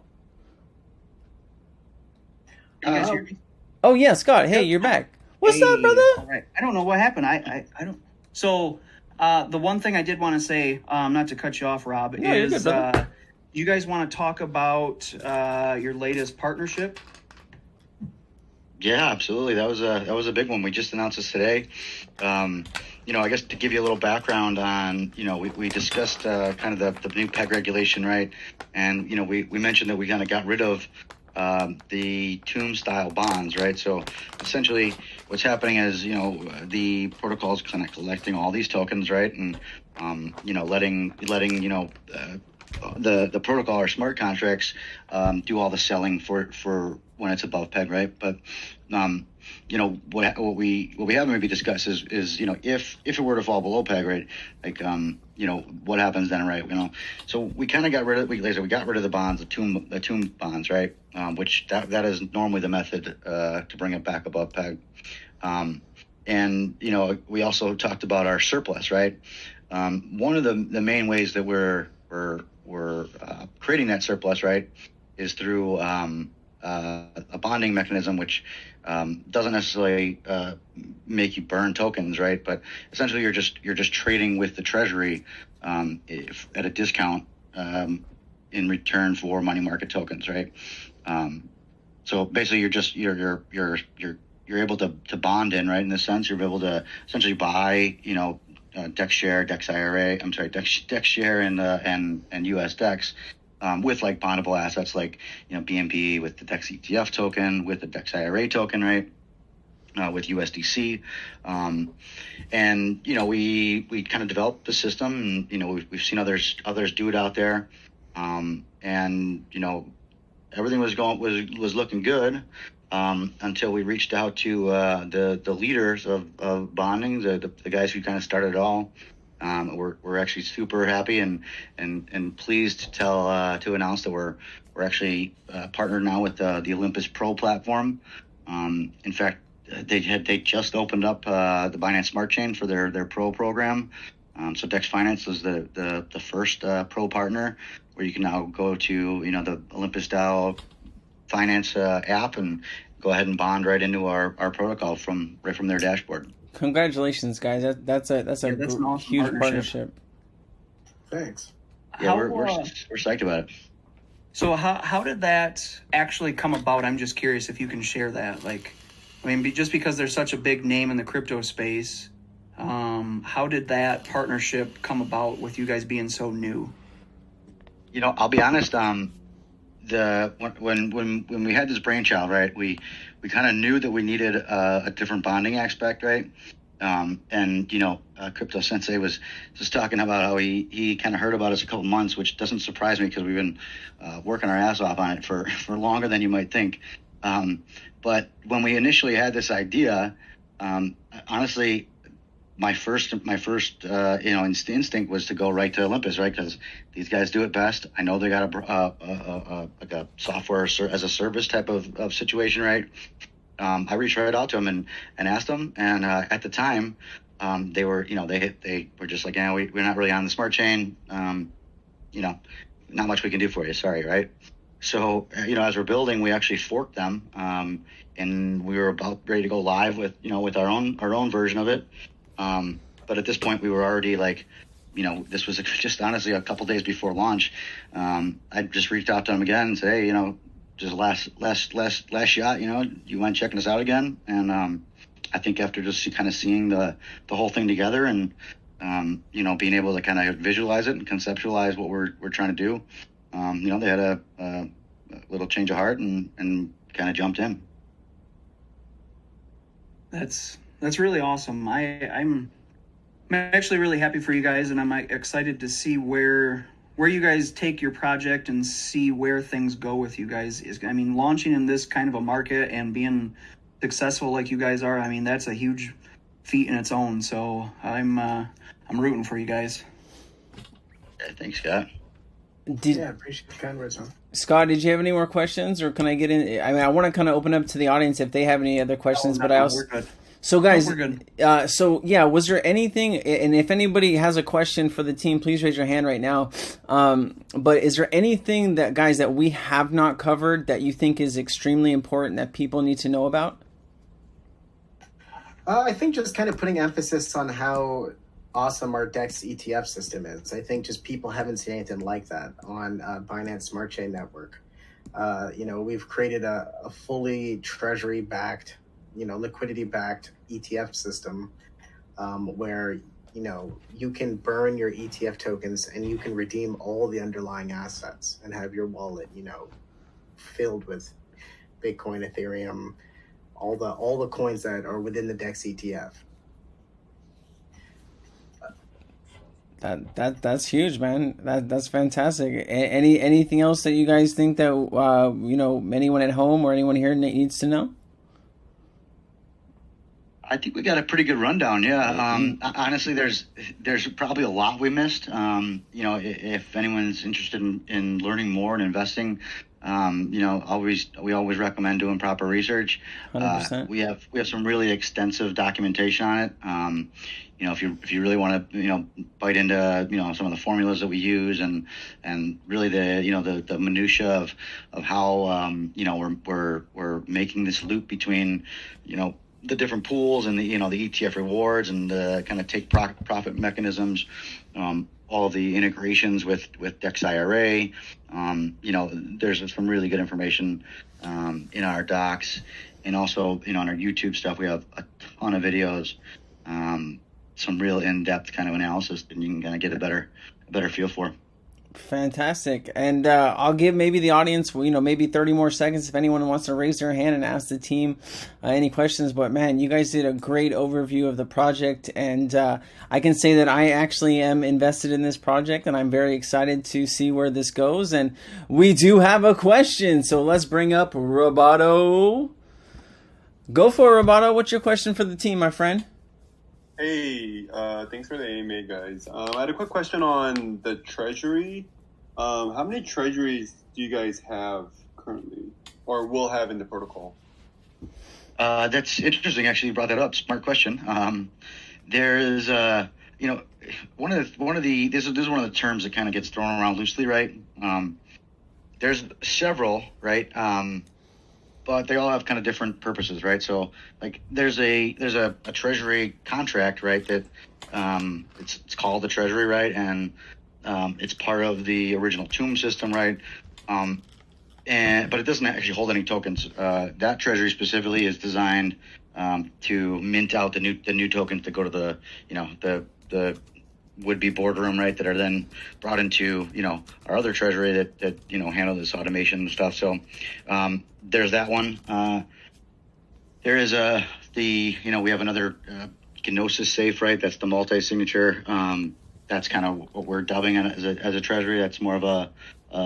You guys hear me? Oh yeah, Scott. Hey, you're back. What's up, brother? All right. I don't know what happened. I don't. So the one thing I did want to say, not to cut you off, Rob, is good, you guys want to talk about your latest partnership? Yeah, absolutely. That was a big one. We just announced this today. I guess to give you a little background on, we discussed kind of the new PEG regulation, right? And we mentioned that we kind of got rid of the tomb style bonds, right? So essentially what's happening is, the protocol is kind of collecting all these tokens, right? And, letting the protocol or smart contracts do all the selling for when it's above peg, right? But what we haven't maybe discussed is if it were to fall below peg, right? Like what happens then, right? So we kind of got rid of we got rid of the bonds, the tomb bonds, right? Which that is normally the method to bring it back above peg. And we also talked about our surplus, right? One of the main ways that we're creating that surplus, right, is through a bonding mechanism, which doesn't necessarily make you burn tokens, right? But essentially, you're just trading with the Treasury at a discount in return for money market tokens, right? So basically, you're able to bond in, right? In this sense, you're able to essentially buy, Dex share, Dex IRA. I'm sorry, Dex share and US Dex with like bondable assets like BNB with the Dex ETF token, with the Dex IRA token, right? With USDC, and we kind of developed the system, and we've seen others do it out there, and everything was looking good. Until we reached out to the leaders of bonding, the guys who kind of started it all. We're actually super happy and pleased to announce that we're actually partnered now with the Olympus Pro platform. In fact, they just opened up the Binance Smart Chain for their Pro program. So Dex Finance is the first Pro partner where you can now go to the Olympus DAO Finance app and go ahead and bond right into our protocol from their dashboard. Congratulations, guys! That's an awesome huge partnership. Thanks. Yeah, we're psyched about it. So how did that actually come about? I'm just curious if you can share that. Just because there's such a big name in the crypto space, how did that partnership come about with you guys being so new? I'll be honest. When we had this brainchild, right, we kind of knew that we needed a different bonding aspect, right? Crypto Sensei was just talking about how he kind of heard about us a couple months, which doesn't surprise me because we've been working our ass off on it for longer than you might think. But when we initially had this idea, honestly, my first instinct was to go right to Olympus, right? Because these guys do it best. I know they got a software as a service type of situation, right? I reached right out to them and asked them, and at the time, they were they were just like, we're not really on the smart chain, not much we can do for you, sorry, right? So as we're building, we actually forked them, and we were about ready to go live with our own version of it. But at this point, we were already this was just honestly a couple days before launch. I just reached out to them again and said, hey, just last shot, you mind checking us out again? And I think after just kind of seeing the whole thing together and being able to kind of visualize it and conceptualize what we're trying to do, they had a little change of heart and kind of jumped in. That's really awesome. I'm actually really happy for you guys, and I'm excited to see where you guys take your project and see where things go with you guys. Launching in this kind of a market and being successful like you guys are, that's a huge feat in its own. So I'm rooting for you guys. Yeah, thanks, Scott. Appreciate the kind words, man. Scott, did you have any more questions, or can I get in? I want to kind of open up to the audience if they have any other questions. We're good. So guys, we're good. Was there anything, and if anybody has a question for the team, please raise your hand right now. But is there anything that we have not covered that you think is extremely important that people need to know about? I think just kind of putting emphasis on how awesome our Dex ETF system is. I think just people haven't seen anything like that on Binance Smart Chain Network. We've created a fully Treasury-backed, liquidity-backed ETF system where, you can burn your ETF tokens and you can redeem all the underlying assets and have your wallet, filled with Bitcoin, Ethereum, all the coins that are within the Dex ETF. That's huge, man. That's fantastic. Anything else that you guys think that anyone at home or anyone here needs to know? I think we got a pretty good rundown. Yeah. Honestly, there's probably a lot we missed. If anyone's interested in learning more and investing, we always recommend doing proper research. 100%. We have some really extensive documentation on it. If you really want to, bite into, some of the formulas that we use and really the minutia of how, we're making this loop between, the different pools and the ETF rewards and the kind of take profit mechanisms, all of the integrations with Dex IRA. There's some really good information in our docs, and also on our YouTube stuff we have a ton of videos, some real in-depth kind of analysis that you can kind of get a better feel for. Fantastic. And I'll give maybe the audience, maybe 30 more seconds if anyone wants to raise their hand and ask the team any questions. But man, you guys did a great overview of the project. And I can say that I actually am invested in this project and I'm very excited to see where this goes. And we do have a question. So let's bring up Roboto. Go for it, Roboto. What's your question for the team, my friend? Hey, thanks for the AMA, guys. I had a quick question on the Treasury. How many Treasuries do you guys have currently, or will have in the protocol? That's interesting. Actually, you brought that up. Smart question. There is, this is one of the terms that kind of gets thrown around loosely, right? There's several, right? But they all have kind of different purposes, right? So, like, there's a Treasury contract, right? That it's called the Treasury, right? And it's part of the original tomb system, right? But it doesn't actually hold any tokens. That Treasury specifically is designed to mint out the new tokens that go to the would-be boardroom, right? That are then brought into our other Treasury that handle this automation and stuff. So there's that one. There is we have another Gnosis safe, right? That's the multi-signature. That's kind of what we're dubbing it as a Treasury. That's more of a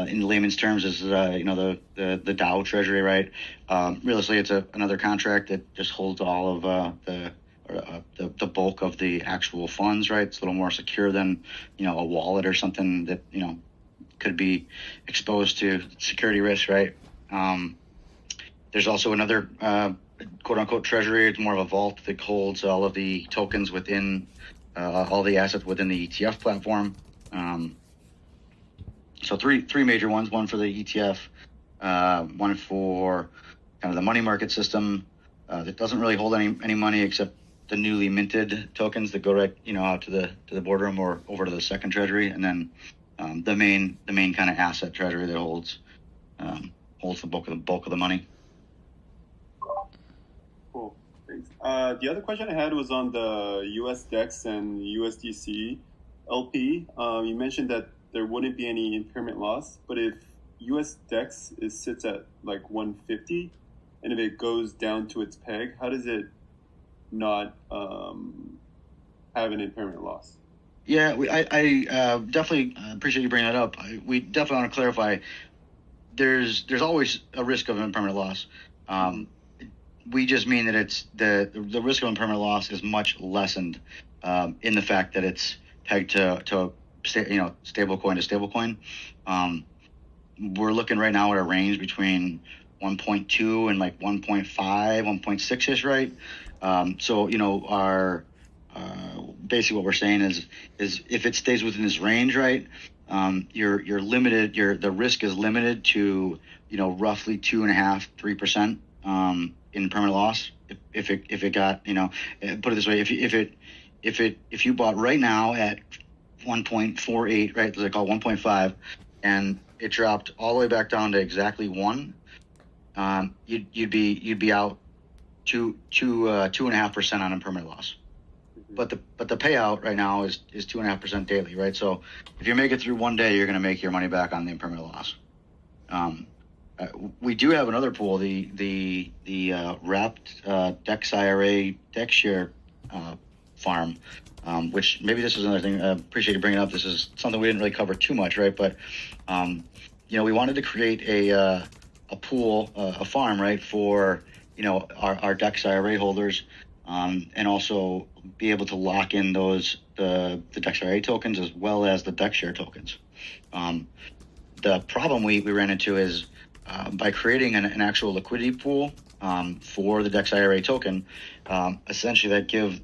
in layman's terms is the DAO Treasury, right? Realistically, it's another contract that just holds all of the bulk of the actual funds, right? It's a little more secure than a wallet or something that could be exposed to security risk, right? There's also another quote unquote Treasury. It's more of a vault that holds all of the tokens within all the assets within the ETF platform. So three major ones: one for the ETF, one for kind of the money market system that doesn't really hold any money except the newly minted tokens that go right out to the boardroom or over to the second Treasury, and then the main kind of asset Treasury that holds the bulk of the money. Cool, thanks. The other question I had was on the US Dex and USDC LP. You mentioned that there wouldn't be any impairment loss, but if US Dex sits at like 150, and if it goes down to its peg, how does it not have an impairment loss? Yeah, I definitely appreciate you bringing that up. We definitely want to clarify. There's always a risk of impairment loss. We just mean that it's the risk of impairment loss is much lessened in the fact that it's pegged to stablecoin to stablecoin. We're looking right now at a range between 1.2 and like 1.5, 1.6 ish, right? So our basically what we're saying is if it stays within this range, right, you're limited. The risk is limited to roughly 2.5-3% in permanent loss. If it got put it this way, if you bought right now at 1.48, right, they call 1.5, and it dropped all the way back down to exactly 1, you'd be out 2.5% on impermanent loss. But the payout right now is 2.5% daily, right? So if you make it through one day, you're going to make your money back on the impermanent loss. We do have another pool, the wrapped Dex IRA Dex share farm, which maybe this is another thing. Appreciate you bringing up. This is something we didn't really cover too much, right? But we wanted to create a pool, a farm, right, for our Dex IRA holders, and also be able to lock in the Dex IRA tokens as well as the Dex share tokens. The problem we ran into is by creating an actual liquidity pool for the Dex IRA token, essentially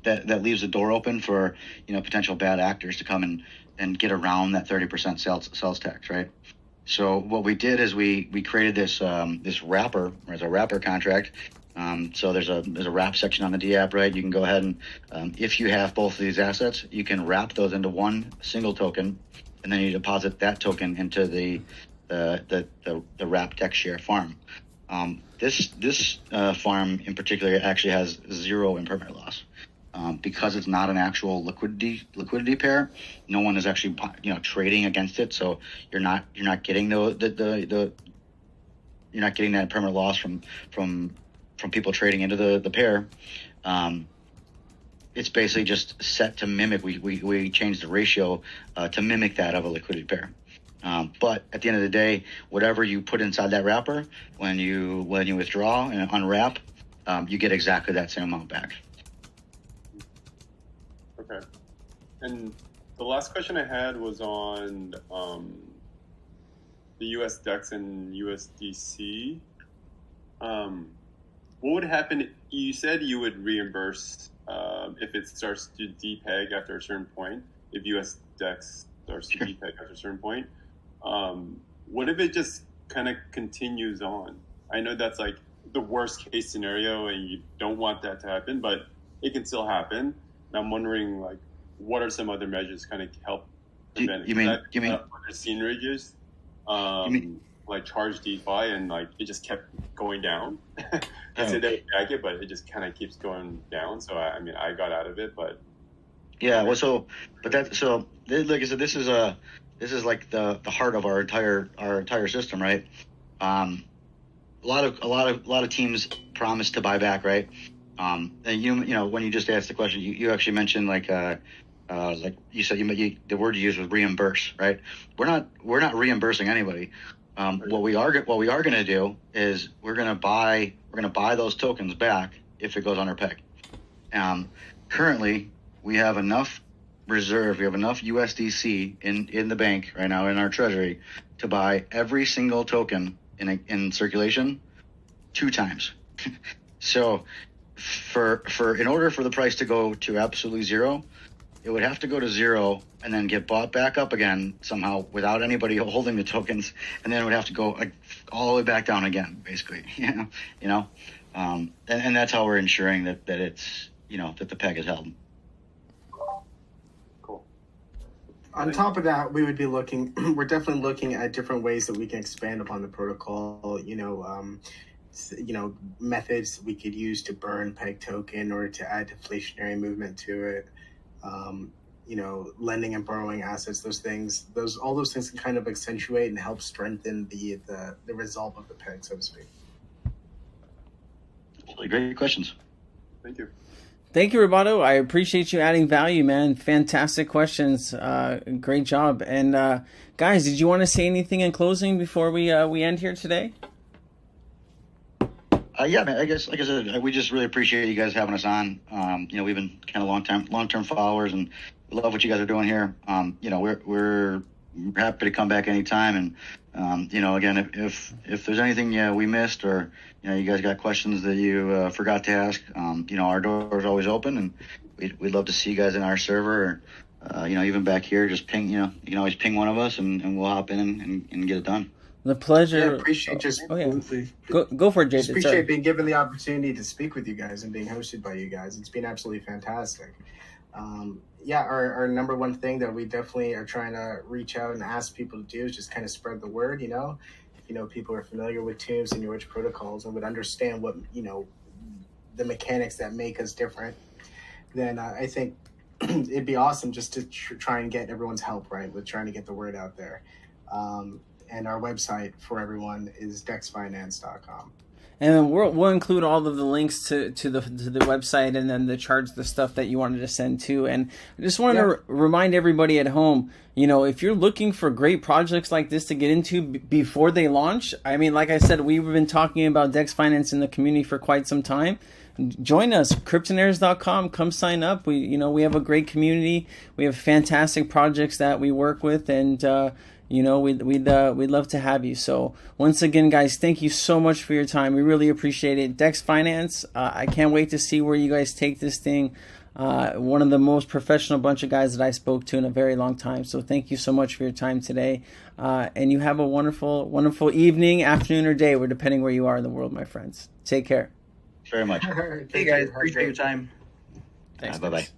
that leaves the door open for potential bad actors to come and get around that 30% sales tax, right? So what we did is we created this wrapper, or a wrapper contract. So there's a wrap section on the D app, right? You can go ahead and if you have both of these assets, you can wrap those into one single token, and then you deposit that token into the wrap Dex share farm. This farm in particular actually has zero impermanent loss. Because it's not an actual liquidity pair, no one is actually trading against it, so you're not getting you're not getting that permanent loss from people trading into the pair. It's basically just set to mimic. We changed the ratio to mimic that of a liquidity pair. But at the end of the day, whatever you put inside that wrapper, when you withdraw and unwrap, you get exactly that same amount back. Okay. And the last question I had was on the US Dex and USDC. What would happen? You said you would reimburse if it starts to depeg after a certain point, if US Dex starts to depeg after a certain point. What if it just kind of continues on? I know that's like the worst case scenario and you don't want that to happen, but it can still happen. And I'm wondering, like, what are some other measures kind of help prevent it? You mean other scene like charge DeFi and like it just kept going down. It's a day jacket, but it just kind of keeps going down. So I mean, I got out of it, but yeah. Well, like I said, this is like the heart of our entire system, right? A lot of teams promise to buy back, right? And when you just asked the question, you actually mentioned like you said the word you used was reimburse, right? We're not reimbursing anybody. What we are going to do is we're going to buy those tokens back if it goes under peg. Currently, we have enough reserve. We have enough USDC in the bank right now in our treasury to buy every single token in circulation 2 times. So in order for the price to go to absolutely zero, it would have to go to zero and then get bought back up again somehow without anybody holding the tokens, and then it would have to go all the way back down again, basically. And that's how we're ensuring that it's that the peg is held. Cool. On top of that, we would be we're definitely looking at different ways that we can expand upon the protocol. Methods we could use to burn peg token or to add deflationary movement to it. Lending and borrowing assets, all those things can kind of accentuate and help strengthen the result of the peg, so to speak. Really great questions. Thank you. Thank you, Roboto. I appreciate you adding value, man. Fantastic questions. Great job. And guys, did you want to say anything in closing before we end here today? Yeah, man. I guess, like I said, we just really appreciate you guys having us on. We've been kind of long-term followers, and we love what you guys are doing here. We're happy to come back anytime. And again, if there's anything we missed, or you guys got questions that you forgot to ask, our door is always open, and we'd love to see you guys in our server. Or, even back here, just ping. You can always ping one of us, and we'll hop in and get it done. The pleasure. Yeah, appreciate Go for it, Jason. Appreciate being given the opportunity to speak with you guys and being hosted by you guys. It's been absolutely fantastic. Our number one thing that we definitely are trying to reach out and ask people to do is just kind of spread the word. If people are familiar with Tombs and which protocols and would understand what the mechanics that make us different, then I think it'd be awesome just to try and get everyone's help, right, with trying to get the word out there. And our website for everyone is dexfinance.com. And then we'll include all of the links to the website, and then the charts, the stuff that you wanted to send to. And I just wanted to remind everybody at home, you know, if you're looking for great projects like this to get into before they launch, I mean, like I said, we've been talking about Dex Finance in the community for quite some time. Join us, Cryptonairz.com. Come sign up. We have a great community. We have fantastic projects that we work with, and we'd love to have you. So once again, guys, thank you so much for your time. We really appreciate it. Dex Finance, I can't wait to see where you guys take this thing. One of the most professional bunch of guys that I spoke to in a very long time. So thank you so much for your time today. And you have a wonderful, wonderful evening, afternoon, or day, depending where you are in the world, my friends. Take care. Very much. All right, Hey guys, appreciate your time. Thanks. Bye-bye.